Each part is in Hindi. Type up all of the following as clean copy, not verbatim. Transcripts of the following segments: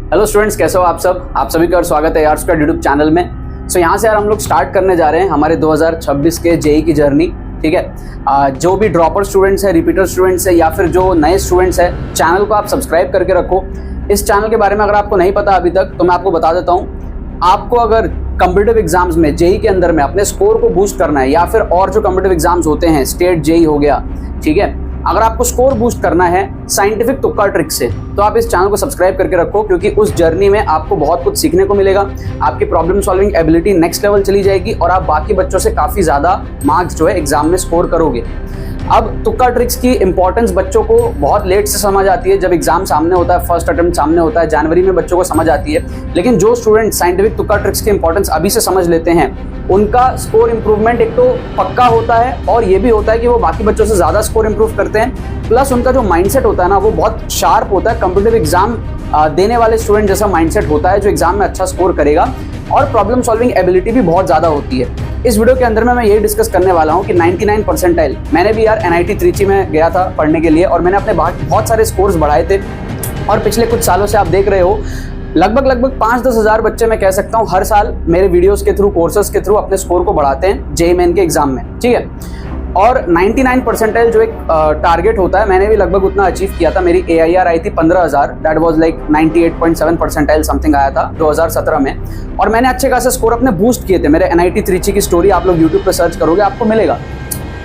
हेलो स्टूडेंट्स, कैसे हो आप सब? आप सभी का स्वागत है यार उसका यूट्यूब चैनल में। सो यहाँ से यार हम लोग स्टार्ट करने जा रहे हैं हमारे 2026 के जेई की जर्नी। ठीक है, जो भी ड्रॉपर स्टूडेंट्स है, रिपीटर स्टूडेंट्स है या फिर जो नए स्टूडेंट्स है, चैनल को आप सब्सक्राइब करके रखो। इस चैनल के बारे में अगर आपको नहीं पता अभी तक तो मैं आपको बता देता हूँ। आपको अगर कॉम्पिटिटिव एग्जाम्स में जेई के अंदर में अपने स्कोर को बूस्ट करना है या फिर और जो कॉम्पिटिटिव एग्जाम्स होते हैं, स्टेट जेई हो गया, ठीक है, अगर आपको स्कोर बूस्ट करना है साइंटिफिक तुक्का ट्रिक से, तो आप इस चैनल को सब्सक्राइब करके रखो, क्योंकि उस जर्नी में आपको बहुत कुछ सीखने को मिलेगा। आपकी problem solving ability next level चली जाएगी और आप बाकी बच्चों से काफ़ी ज़्यादा मार्क्स जो है एग्जाम में स्कोर करोगे। अब तुक्का ट्रिक्स की इंपॉर्टेंस बच्चों को बहुत लेट से समझ आती है, जब एग्जाम सामने होता है, फर्स्ट अटेम्प्ट सामने होता है, जनवरी में बच्चों को समझ आती है। लेकिन जो स्टूडेंट साइंटिफिक तुक्का ट्रिक्स की इंपॉर्टेंस अभी से समझ लेते हैं, उनका स्कोर इंप्रूवमेंट एक तो पक्का होता है और ये भी होता है कि वो बाकी बच्चों से ज़्यादा स्कोर इंप्रूव करते हैं। प्लस उनका जो माइंडसेट होता है ना, वो बहुत शार्प होता है, कॉम्पिटिटिव एग्जाम देने वाले स्टूडेंट जैसा माइंडसेट होता है जो एग्जाम में अच्छा स्कोर करेगा, और प्रॉब्लम सॉल्विंग एबिलिटी भी बहुत ज़्यादा होती है। इस वीडियो के अंदर में मैं यही डिस्कस करने वाला हूँ कि 99 परसेंटाइल, मैंने भी यार NIT त्रिची में गया था पढ़ने के लिए और मैंने अपने बहुत सारे स्कोर्स बढ़ाए थे, और पिछले कुछ सालों से आप देख रहे हो लगभग 5-10 हज़ार बच्चे, मैं कह सकता हूँ, हर साल मेरे वीडियोस के थ्रू, कोर्सेज के थ्रू अपने स्कोर को बढ़ाते हैं जेईई मेन के एग्जाम में। ठीक है, और 99 परसेंटाइल जो एक टारगेट होता है, मैंने भी लगभग उतना अचीव किया था। मेरी AIR आई थी 15,000, that was like 98.7 percentile something आया था 2017 में, और मैंने अच्छे खासे स्कोर अपने बूस्ट किए थे। मेरे NIT त्रिची की स्टोरी आप लोग यूट्यूब पे सर्च करोगे, आपको मिलेगा।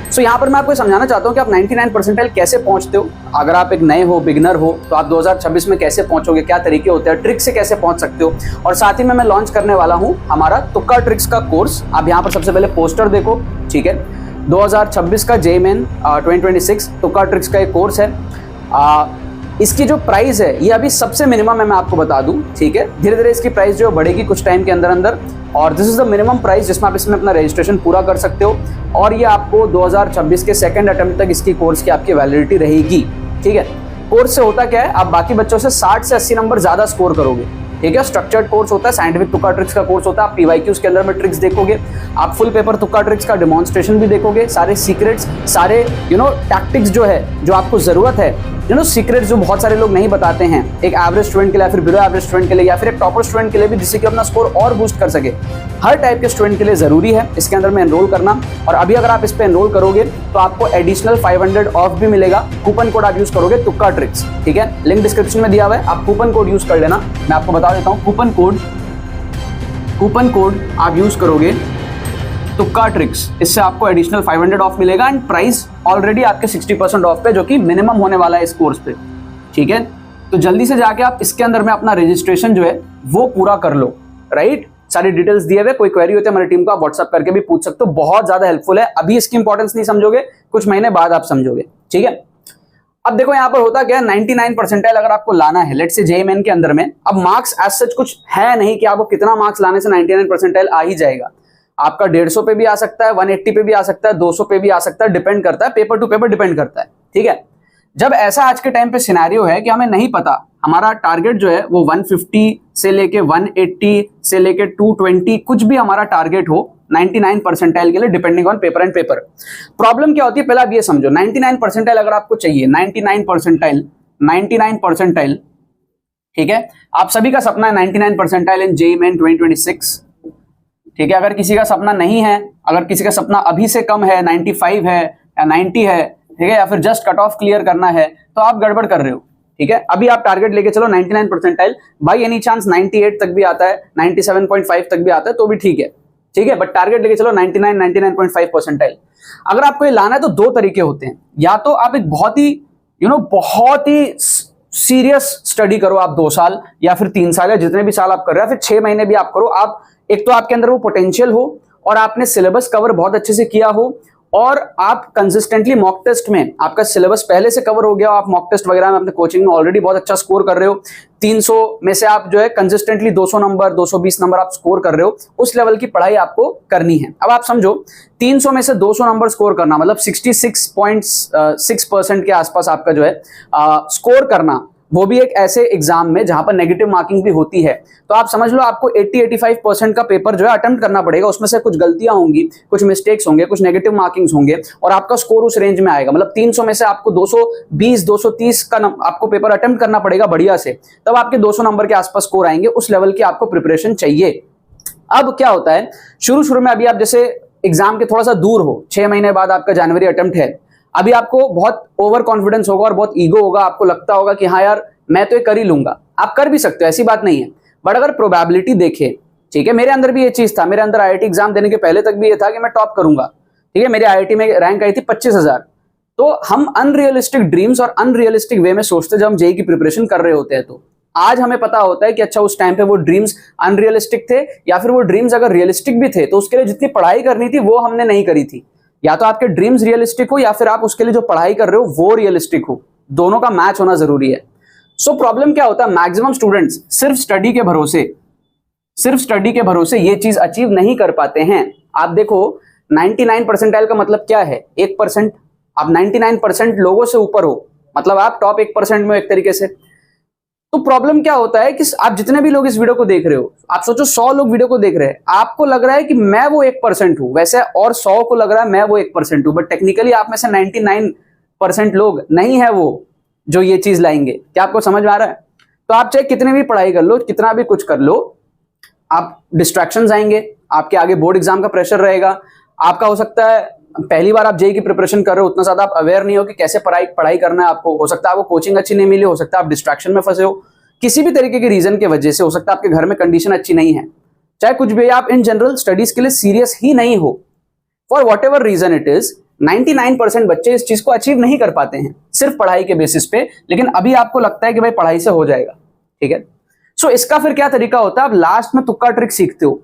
सो यहाँ पर मैं आपको समझाना चाहता हूँ कि आप 99 परसेंटाइल कैसे पहुँचते हो। अगर आप एक नए हो, बिगनर हो, तो आप 2026 में कैसे पहुँचोगे, क्या तरीके होते हैं, ट्रिक से कैसे पहुँच सकते हो। और साथ ही में मैं लॉन्च करने वाला हूँ हमारा तुक्का ट्रिक्स का कोर्स। आप यहाँ पर सबसे पहले पोस्टर देखो, ठीक है, 2026 का जेईई मेन 2026 तुक्का ट्रिक्स का एक कोर्स है। इसकी जो प्राइस है ये अभी सबसे मिनिमम है, मैं आपको बता दूं, ठीक है। धीरे धीरे इसकी प्राइस जो बढ़ेगी कुछ टाइम के अंदर अंदर, और this is the minimum price जिसमें आप इसमें अपना रजिस्ट्रेशन पूरा कर सकते हो, और ये आपको 2026 के सेकंड अटेम्प्ट तक इसकी कोर्स की आपकी वैलिडिटी रहेगी। ठीक है, कोर्स से होता क्या है, आप बाकी बच्चों से 60 से 80 नंबर ज्यादा स्कोर करोगे। ठीक है, स्ट्रक्चर्ड कोर्स होता है, साइंटिफिक तुक्का ट्रिक्स का कोर्स होता है। आप PYQs के अंदर में ट्रिक्स देखोगे, आप फुल पेपर तुक्का ट्रिक्स का डेमोन्स्ट्रेशन भी देखोगे, सारे सीक्रेट्स, सारे टैक्टिक्स जो है, जो आपको जरूरत है, सीक्रेट्स जो बहुत सारे लोग नहीं बताते हैं, एक एवरेज स्टूडेंट के लिए, फिर बिलो एवरेज स्टूडेंट के लिए, या फिर एक टॉपर स्टूडेंट के लिए भी, जिससे कि अपना स्कोर और बूस्ट कर सके। हर टाइप के स्टूडेंट के लिए जरूरी है इसके अंदर में एनरोल करना, और अभी अगर आप इस पे एनरोल करोगे तो आपको एडिशनल 500 ऑफ भी मिलेगा। कूपन कोड आप यूज करोगे तुक्का ट्रिक्स, ठीक है, लिंक डिस्क्रिप्शन में दिया हुआ है, आप कूपन कोड यूज कर लेना। मैं आपको बता देता हूँ, कूपन कोड आप यूज करोगे तुक्का ट्रिक्स, इससे आपको एडिशनल 500 ऑफ मिलेगा, एंड प्राइस ऑलरेडी आपके 60% ऑफ पे, जो कि मिनिमम होने वाला है इस कोर्स पे। ठीक है, तो जल्दी से जाके आप इसके अंदर में अपना रजिस्ट्रेशन जो है वो पूरा कर लो। राइट, सारी डिटेल्स दिए हुए, कोई क्वेरी होती है हमारी टीम को आप व्हाट्सएप करके भी पूछ सकते हो, बहुत ज्यादा हेल्पफुल है। अभी इसकी इंपॉर्टेंस नहीं समझोगे, कुछ महीने बाद आप समझोगे। ठीक है, अब देखो यहाँ पर होता क्या है, 99 परसेंटाइल अगर आपको लाना है, लेट्स से जेईई मेन के अंदर में, अब मार्क्स एज सच कुछ है नहीं कि आपको कितना मार्क्स लाने से 99 परसेंटाइल आ ही जाएगा। आपका 150 पे भी आ सकता है, 180 पे भी आ सकता है, 200 पे भी आ सकता है, डिपेंड करता है, पेपर टू पेपर डिपेंड करता है। ठीक है, जब ऐसा आज के टाइम पे सिनेरियो है कि हमें नहीं पता, हमारा टारगेट जो है वो 150 से लेके 180 से लेके 220 कुछ भी हमारा टारगेट हो 99 परसेंटाइल के लिए, depending on paper and paper. Problem क्या होती है, पहले आप ये समझो, 99 परसेंटाइल अगर आपको चाहिए, 99 परसेंटाइल, ठीक है, आप सभी का सपना है 99 परसेंटाइल इन जेईई मेन 2026। ठीक है, अगर किसी का सपना नहीं है, अगर किसी का सपना अभी से कम है, 95 है या 90 है, ठीक है, या फिर जस्ट कट ऑफ क्लियर करना है, तो आप गड़बड़ कर रहे हो। ठीक है, अभी आप टारगेट लेके चलो 99 परसेंटाइल, बाई एनी चांस 98 तक भी आता है, 97.5 तक भी आता है तो भी ठीक है। ठीक है, बट टारगेट लेके चलो 99.5 परसेंटाइल। अगर आपको ये लाना है तो दो तरीके होते हैं, या तो आप एक बहुत ही सीरियस स्टडी करो, आप 2 साल या फिर 3 साल या जितने भी साल आप कर रहे हो, फिर 6 महीने भी आप करो। आप एक तो आपके अंदर वो पोटेंशियल हो, और आपने सिलेबस कवर बहुत अच्छे से किया हो, और आप कंसिस्टेंटली मॉक टेस्ट में, आपका सिलेबस पहले से कवर हो गया हो, आप मॉक टेस्ट वगैरह में अपने कोचिंग में ऑलरेडी बहुत अच्छा स्कोर कर रहे हो, 300 में से आप जो है कंसिस्टेंटली 200 नंबर, 220 नंबर आप स्कोर कर रहे हो, उस लेवल की पढ़ाई आपको करनी है। अब आप समझो 300 में से 200 नंबर स्कोर करना मतलब 66.6% के आसपास आपका जो है स्कोर करना, वो भी एक ऐसे एग्जाम में जहां पर नेगेटिव मार्किंग भी होती है। तो आप समझ लो आपको 80-85% का पेपर जो है अटेम्प्ट करना पड़ेगा, उसमें से कुछ गलतियां होंगी, कुछ मिस्टेक्स होंगे, कुछ नेगेटिव मार्किंग्स होंगे और आपका स्कोर उस रेंज में आएगा। मतलब 300 में से आपको 220 230 का आपको पेपर अटेम्प्ट करना पड़ेगा बढ़िया से, तब आपके 200 नंबर के आसपास स्कोर आएंगे। उस लेवल की आपको प्रिपरेशन चाहिए। अब क्या होता है, शुरू में अभी आप जैसे एग्जाम के थोड़ा सा दूर हो, 6 महीने बाद आपका जनवरी अटेम्प्ट है, अभी आपको बहुत ओवर कॉन्फिडेंस होगा और बहुत ईगो होगा, आपको लगता होगा कि हाँ यार मैं तो ये कर ही लूंगा। आप कर भी सकते हो, ऐसी बात नहीं है, बट अगर प्रोबेबिलिटी देखें, ठीक है, मेरे अंदर भी ये चीज था, मेरे अंदर आईआईटी एग्जाम देने के पहले तक भी ये था कि मैं टॉप करूंगा, ठीक है, मेरी आईआईटी में रैंक आई थी 25,000। तो हम अनरियलिस्टिक ड्रीम्स और अनरियलिस्टिक वे में सोचते जब हम जेईई की प्रिपरेशन कर रहे होते हैं। तो आज हमें पता होता है कि अच्छा उस टाइम पे वो ड्रीम्स अनरियलिस्टिक थे, या फिर वो ड्रीम्स अगर रियलिस्टिक भी थे तो उसके लिए जितनी पढ़ाई करनी थी वो हमने नहीं करी थी। या तो आपके ड्रीम्स रियलिस्टिक हो या फिर आप उसके लिए जो पढ़ाई कर रहे हो वो रियलिस्टिक हो, दोनों का मैच होना जरूरी है। सो प्रॉब्लम क्या होता है, मैक्सिमम स्टूडेंट्स सिर्फ स्टडी के भरोसे ये चीज अचीव नहीं कर पाते हैं। आप देखो 99 परसेंटाइल का मतलब क्या है, 1%। आप 99% लोगों से ऊपर हो, मतलब आप टॉप 1% में एक तरीके से। तो प्रॉब्लम क्या होता है कि आप जितने भी लोग इस वीडियो को देख रहे हो, आप सोचो 100 लोग वीडियो को देख रहे हैं, आपको लग रहा है कि मैं वो 1% हूं वैसे, और 100 को लग रहा है मैं वो 1% हूं, बट टेक्निकली आप में से 99% लोग नहीं है वो जो ये चीज लाएंगे। क्या आपको समझ में आ रहा है? तो आप चाहे कितनी भी पढ़ाई कर लो, कितना भी कुछ कर लो, आप डिस्ट्रैक्शंस आएंगे, आपके आगे बोर्ड एग्जाम का प्रेशर रहेगा, आपका हो सकता है पहली बार आप जेईई की प्रिपरेशन कर रहे हो, उतना ज्यादा आप अवेयर नहीं हो कि कैसे पढ़ाई करना है आपको, हो सकता है आपको कोचिंग अच्छी नहीं मिली, हो सकता है आप डिस्ट्रैक्शन में फंसे हो, किसी भी तरीके के रीजन की वजह से, हो सकता है आपके घर में कंडीशन अच्छी नहीं है, चाहे कुछ भी, आप इन जनरल स्टडीज के लिए सीरियस ही नहीं हो, for whatever reason it is, 99% बच्चे इस चीज को अचीव नहीं कर पाते हैं सिर्फ पढ़ाई के बेसिस पे। लेकिन अभी आपको लगता है कि भाई पढ़ाई से हो जाएगा, ठीक है। सो इसका फिर क्या तरीका होता है, आप लास्ट में तुक्का ट्रिक सीखते हो।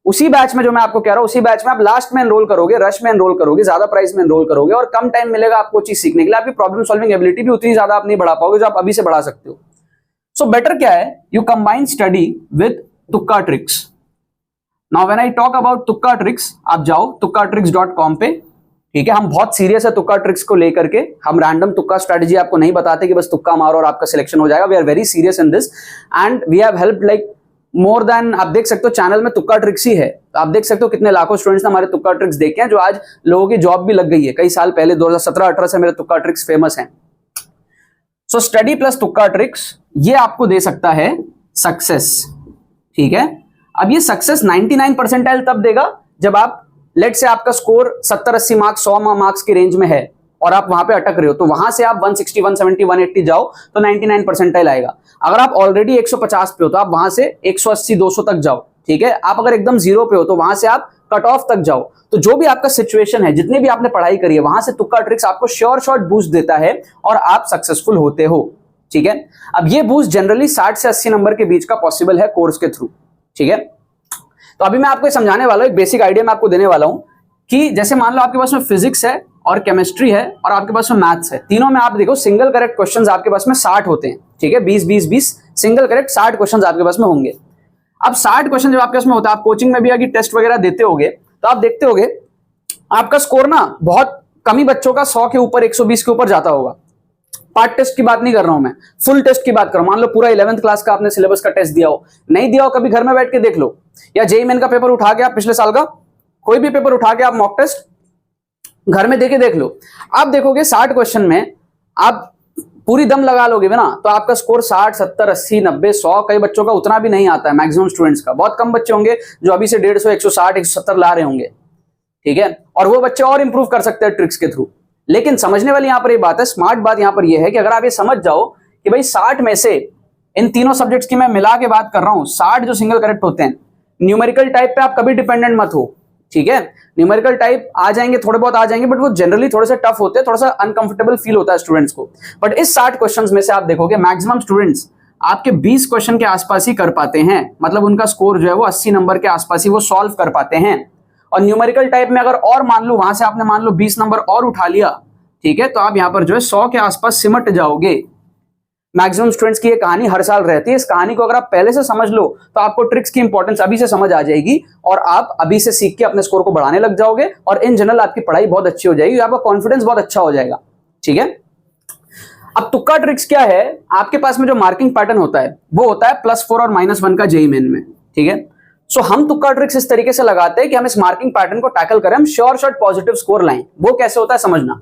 उसी बैच में जो मैं आपको कह रहा हूं, उसी बैच में आप लास्ट में एनरोल करोगे, रश में एनरोल करोगे, ज्यादा प्राइस में एनरोल करोगे और कम टाइम मिलेगा आपको चीज सीखने के लिए। आपकी प्रॉब्लम सॉल्विंग एबिलिटी भी उतनी ज्यादा आप नहीं बढ़ा पाओगे जो आप अभी से बढ़ा सकते हो। सो बेटर क्या है, यू कंबाइन स्टडी विद तुक्का tricks. Now when I talk about तुक्का ट्रिक्स, आप जाओ tukkatricks.com पे, ठीक है। हम बहुत सीरियस है तुक्का ट्रिक्स को लेकर के, हम रैंडम तुक्का स्ट्रेटजी आपको नहीं बताते कि बस तुक्का मारो और आपका सिलेक्शन हो जाएगा। We are very serious in this and we have helped like more than, आप देख सकते हो चैनल में तुक्का ट्रिक्स ही है, आप देख सकते हो कितने लाखों स्टूडेंट्स ने हमारे तुक्का ट्रिक्स देखे हैं, जो आज लोगों की जॉब भी लग गई है। कई साल पहले 2017-18 से मेरे तुक्का ट्रिक्स फेमस हैं। सो स्टडी प्लस तुक्का ट्रिक्स ये आपको दे सकता है सक्सेस, ठीक है। अब ये सक्सेस 99 परसेंटाइल तब देगा जब आप लेट से आपका स्कोर 70-80 मार्क्स 100 मार्क्स की रेंज में है और आप वहां पे अटक रहे हो, तो वहां से आप 160 170 180 जाओ तो 99 परसेंटाइल आएगा। अगर आप ऑलरेडी 150 पे हो तो आप वहां से 180 200 तक जाओ, ठीक है। आप अगर एकदम जीरो पे हो तो वहां से आप कट ऑफ तक जाओ। तो जो भी आपका सिचुएशन है, जितनी भी आपने पढ़ाई करी है, वहां से तुक्का ट्रिक्स आपको श्योर शॉट बूस्ट देता है और आप सक्सेसफुल होते हो, ठीक है। अब ये बूस्ट जनरली 60 से 80 नंबर के बीच का पॉसिबल है कोर्स के थ्रू, ठीक है। तो अभी मैं आपको समझाने वाला हूं, एक बेसिक आइडिया मैं आपको देने वाला हूं कि जैसे मान लो आपके पास में फिजिक्स है और केमिस्ट्री है और आपके पास में मैथ्स है, तीनों में आप देखो सिंगल करेक्ट क्वेश्चंस आपके पास में 60 होते हैं, ठीक है। 20-20-20 सिंगल करेक्ट 60 क्वेश्चंस आपके पास में होंगे। अब 60 क्वेश्चन जब आपके पास में होता है, आप कोचिंग में भी अगर टेस्ट वगैरह देते होगे तो आप देखते होगे आपका स्कोर ना बहुत कम ही बच्चों का 100 के ऊपर 120 के ऊपर जाता होगा। पार्ट टेस्ट की बात नहीं कर रहा हूं मैं, फुल टेस्ट की बात कर रहा हूं। मान लो पूरा 11th क्लास का आपने सिलेबस का टेस्ट दिया हो, नहीं दिया हो, कभी घर में बैठ के देख लो, या जेईई मेन का पेपर उठा के आप पिछले साल का कोई भी पेपर उठा के आप मॉक टेस्ट घर में देके देख लो। आप देखोगे 60 क्वेश्चन में आप पूरी दम लगा लोगे ना तो आपका स्कोर 60 70 80 90 100, कई बच्चों का उतना भी नहीं आता है, मैक्सिमम स्टूडेंट्स का। बहुत कम बच्चे होंगे जो अभी से 150 160 170 ला रहे होंगे, ठीक है। और वो बच्चे और इंप्रूव कर सकते हैं ट्रिक्स के थ्रू। लेकिन समझने वाली यहां पर ये बात है, स्मार्ट बात यहां पर यह है कि अगर आप ये समझ जाओ कि भाई 60 में से इन तीनों सब्जेक्ट्स की मैं मिला के बात कर रहा हूं, 60 जो सिंगल करेक्ट होते हैं, न्यूमेरिकल टाइप पे आप कभी डिपेंडेंट मत हो, ठीक है। न्यूमेरिकल टाइप आ जाएंगे, थोड़े बहुत आ जाएंगे, बट वो जनरली थोड़े से टफ होते हैं, थोड़ा सा अनकंफर्टेबल फील होता है स्टूडेंट्स को। बट इस 60 क्वेश्चंस में से आप देखोगे मैक्सिमम स्टूडेंट्स आपके 20 क्वेश्चन के आसपास ही कर पाते हैं, मतलब उनका स्कोर जो है वो 80 नंबर के आसपास ही वो सॉल्व कर पाते हैं। और न्यूमेरिकल टाइप में अगर और मान लो वहां से आपने मान लो 20 नंबर और उठा लिया, ठीक है, तो आप यहां पर जो है 100 के आसपास सिमट जाओगे। मैक्सिमम स्टूडेंट्स की ये कहानी हर साल रहती है। इस कहानी को अगर आप पहले से समझ लो तो आपको ट्रिक्स की इंपॉर्टेंस अभी से समझ आ जाएगी और आप अभी से सीख के अपने स्कोर को बढ़ाने लग जाओगे और इन जनरल आपकी पढ़ाई बहुत अच्छी हो जाएगी, आपका कॉन्फिडेंस बहुत अच्छा हो जाएगा, ठीक है। अब तुक्का ट्रिक्स क्या है, आपके पास में जो मार्किंग पैटर्न होता है वो होता है +4 और -1 का जेईई मेन में, ठीक है। सो हम तुक्का ट्रिक्स इस तरीके से लगाते हैं कि हम इस मार्किंग पैटर्न को टैकल करें, हम श्योर शॉट पॉजिटिव स्कोर लाएं। वो कैसे होता है समझना।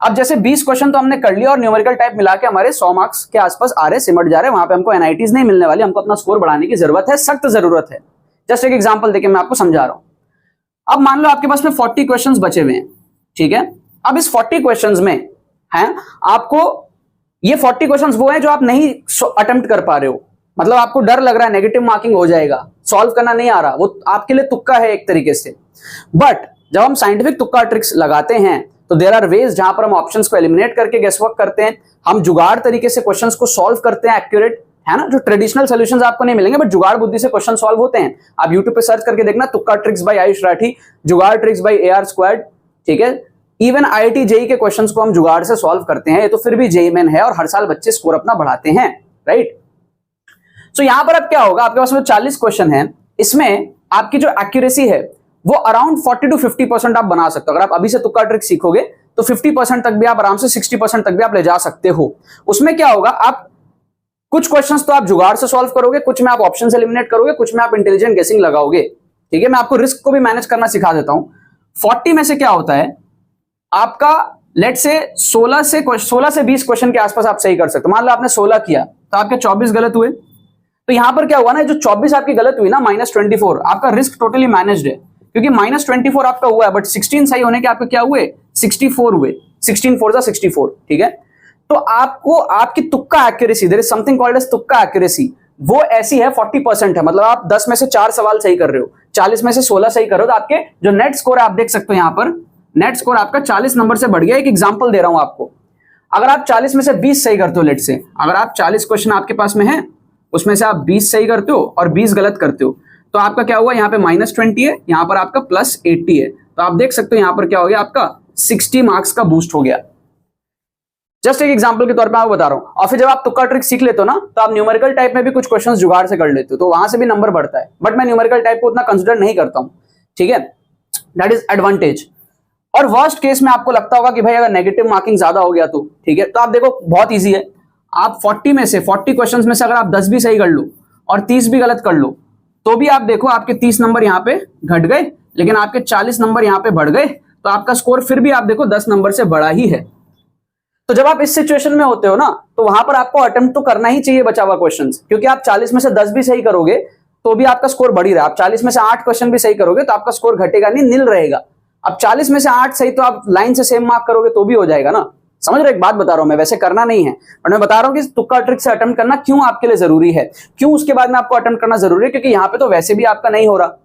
अब जैसे 20 क्वेश्चन तो हमने कर लिया और न्यूमेरिकल टाइप मिला के हमारे 100 मार्क्स के आसपास आ रहे, सिमट जा रहे, वहां पे हमको एनआईटीज नहीं मिलने वाली, हमको अपना स्कोर बढ़ाने की जरूरत है, सख्त जरूरत है। जस्ट एक एग्जांपल देके मैं आपको समझा रहा हूं। अब मान लो आपके पास में 40 क्वेश्चंस बचे हुए हैं, ठीक है। अब इस 40 क्वेश्चंस में हैं आपको, ये 40 क्वेश्चंस वो हैं जो आप नहीं अटेम्प्ट कर पा रहे हो, मतलब आपको डर लग रहा है नेगेटिव मार्किंग हो जाएगा, सॉल्व करना नहीं आ रहा, वो आपके लिए तुक्का है एक तरीके से। बट जब हम साइंटिफिक तुक्का ट्रिक्स लगाते हैं तो देयर आर वेज जहां पर हम ऑप्शंस को एलिमिनेट करके गेस वर्क करते हैं, हम जुगाड़ तरीके से क्वेश्चंस को सॉल्व करते हैं, एक्यूरेट है ना, जो ट्रेडिशनल सॉल्यूशंस आपको नहीं मिलेंगे बट जुगाड़ बुद्धि से क्वेश्चन सॉल्व होते हैं। आप YouTube पे सर्च करके देखना, तुक्का ट्रिक्स बाय आयुष राठी, जुगाड़ ट्रिक्स बाय AR स्क्वाड, ठीक है। इवन IIT जेईई के क्वेश्चंस को हम जुगाड़ से सॉल्व करते हैं, ये तो फिर भी जेईई मेन है और हर साल बच्चे स्कोर अपना बढ़ाते हैं, राइट। सो यहां पर अब क्या होगा, आपके पास में 40 क्वेश्चन है, इसमें आपकी जो एक्यूरेसी है वो अराउंड 40 to 50% आप बना सकते हो। अगर आप अभी से तुक्का ट्रिक सीखोगे तो 50% तक भी आप आराम से, 60% तक भी आप ले जा सकते हो। उसमें क्या होगा, आप कुछ क्वेश्चंस तो आप जुगाड़ से सॉल्व करोगे, कुछ में आप ऑप्शन से एलिमिनेट करोगे, कुछ में आप इंटेलिजेंट गेसिंग लगाओगे, ठीक है। मैं आपको रिस्क को भी मैनेज करना सिखा देता हूं। 40 में से क्या होता है आपका, लेट से 16 से 20 क्वेश्चन के आसपास आप सही कर सकते हो। मान लो आपने 16 किया तो आपके 24 गलत हुए, तो यहां पर क्या हुआ ना, जो 24 आपकी गलत हुई ना, -24, आपका रिस्क टोटली मैनेज्ड है, क्योंकि -24 आपका हुआ है बट 16 सही होने के आपके क्या हुए, 64 हुए, 16 4 64, ठीक है। तो आपको आपकी तुक्का accuracy, there is something called as तुक्का एक्यूरेसी, वो ऐसी है 40% है। मतलब आप 10 में से 4 सवाल सही कर रहे हो, 40 में से 16 सही कर रहे हो, तो आपके जो नेट स्कोर है आप देख सकते हो यहां पर, नेट स्कोर आपका 40 नंबर से बढ़ गया। एक एग्जांपल दे रहा हूं आपको, अगर आप 40 में से 20 सही करते हो, लेट से अगर आप 40 क्वेश्चन आपके पास में है, उसमें से आप 20 सही करते हो और 20 गलत करते हो, तो आपका क्या हुआ, यहाँ पे -20 है, यहाँ पर आपका +80 है, तो आप देख सकते हो यहाँ पर क्या हो गया, आपका 60 मार्क्स का बूस्ट हो गया। जस्ट एक एग्जांपल के तौर पे आपको बता रहा हूं। और फिर जब आप तुक्का ट्रिक सीख लेते हो ना, तो आप न्यूमेरिकल टाइप में भी कुछ क्वेश्चंस जुगाड़ से कर लेते हो, तो वहां से भी नंबर बढ़ता है। बट मैं न्यूमेरिकल टाइप को उतना कंसिडर नहीं करता हूं, ठीक है, दैट इज एडवांटेज। और वर्स्ट केस में आपको लगता होगा कि भाई अगर नेगेटिव मार्किंग ज्यादा हो गया तो ठीक है, तो आप देखो बहुत ईजी है, आप 40 में से 40 क्वेश्चंस में से अगर आप 10 भी सही कर लो और 30 भी गलत कर लो, तो भी आप देखो आपके 30 नंबर यहाँ पे घट गए, लेकिन आपके 40 नंबर यहाँ पे बढ़ गए, तो आपका स्कोर फिर भी आप देखो 10 नंबर से बढ़ा ही है। तो जब आप इस सिचुएशन में होते हो ना, तो वहां पर आपको अटेम्प्ट तो करना ही चाहिए बचा हुआ क्वेश्चंस, क्योंकि आप 40 में से 10 भी सही करोगे तो भी आपका स्कोर बढ़ ही रहा है। आप 40 में से 8 क्वेश्चन भी सही करोगे तो आपका स्कोर घटेगा नहीं, नील रहेगा। अब 40 में से 8 सही तो आप लाइन से सेम मार्क करोगे तो भी हो जाएगा ना। समझ रहे, एक बात बता रहा हूं मैं, वैसे करना नहीं है बट मैं बता रहा हूं कि तुक्का ट्रिक से अटेम्प्ट करना क्यों आपके लिए जरूरी है, क्यों उसके बाद में आपको अटेम्प्ट करना जरूरी है, क्योंकि यहाँ पे तो वैसे भी आपका नहीं हो रहा।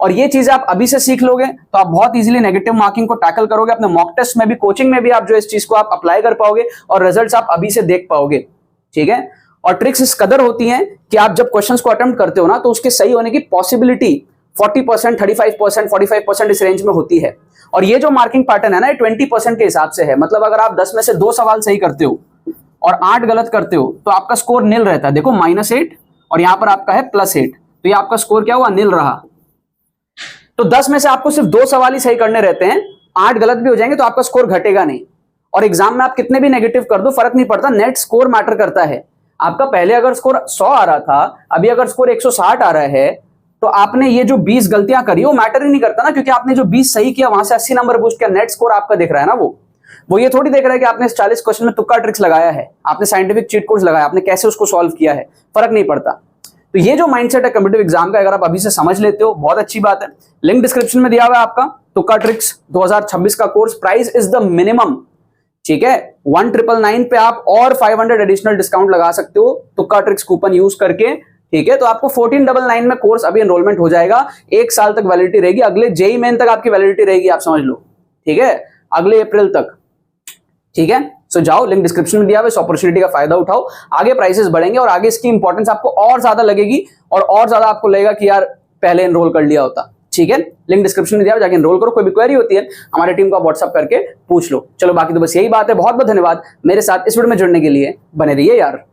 और ये चीज आप अभी से सीख लोगे तो आप बहुत इजीली नेगेटिव मार्किंग को टैकल करोगे। अपने मॉक टेस्ट में भी, कोचिंग में भी आप जो इस चीज को आप अप्लाई कर पाओगे और रिजल्ट्स आप अभी से देख पाओगे, ठीक है। और ट्रिक्स इस कदर होती हैं कि आप जब क्वेश्चंस को अटेम्प्ट करते हो ना, तो उसके सही होने की पॉसिबिलिटी 40%, 35%, 45% इस रेंज में होती है। और ये जो मार्किंग पैटर्न है ना, ये 20% के हिसाब से है। मतलब अगर आप 10 में से 2 सवाल सही करते हो और 8 गलत करते हो तो आपका स्कोर नील रहता है। देखो -8 और यहां पर आपका है +8, तो ये आपका स्कोर क्या हुआ, नील रहा। तो 10 में से आपको सिर्फ 2 सवाल ही सही करने रहते हैं, 8 गलत भी हो जाएंगे तो आपका स्कोर घटेगा नहीं। और एग्जाम में आप कितने भी नेगेटिव कर दो फर्क नहीं पड़ता, नेट स्कोर मैटर करता है। आपका पहले अगर स्कोर 100 आ रहा था, अभी अगर स्कोर 160 आ रहा है, तो आपने ये जो 20 गलतियां करी वो मैटर ही नहीं करता ना, क्योंकि आपने जो 20 सही किया वहां से 80 नंबर बूस्ट किया, नेट स्कोर आपका दिख रहा है ना। वो ये थोड़ी देख रहा है कि आपने 40 क्वेश्चन में तुक्का ट्रिक्स लगाया है, आपने साइंटिफिक चीट कोड्स लगाया, आपने कैसे उसको सॉल्व किया है, फर्क नहीं पड़ता। तो ये जो माइंडसेट है कॉम्पिटिटिव एग्जाम का, अगर आप अभी से समझ लेते हो बहुत अच्छी बात है। लिंक डिस्क्रिप्शन में दिया हुआ है आपका तुक्का ट्रिक्स 2026 का course, price is the minimum, ठीक है। 1999 पे आप और 500 एडिशनल डिस्काउंट लगा सकते हो तुक्का ट्रिक्स कूपन यूज करके, ठीक है। तो आपको 1499 में कोर्स अभी एनरोलमेंट हो जाएगा, 1 साल तक वैलिडिटी रहेगी, अगले जेईई मेन तक आपकी वैलिडिटी रहेगी, आप समझ लो, ठीक है, अगले अप्रैल तक, ठीक है। सो जाओ, लिंक डिस्क्रिप्शन में दिया हुआ, इस अपॉर्चुनिटी का फायदा उठाओ। आगे प्राइसेस बढ़ेंगे और आगे इसकी इंपॉर्टेंस आपको और ज्यादा लगेगी और ज्यादा आपको लगेगा कि यार पहले एनरोल कर लिया होता, ठीक है। लिंक डिस्क्रिप्शन में दिया हुआ, जाके एनरोल करो। कोई भी क्वेरी होती है हमारे टीम को आप व्हाट्सअप करके पूछ लो। चलो बाकी तो बस यही बात है। बहुत बहुत धन्यवाद मेरे साथ इस वीडियो में जुड़ने के लिए, बने रहिए यार।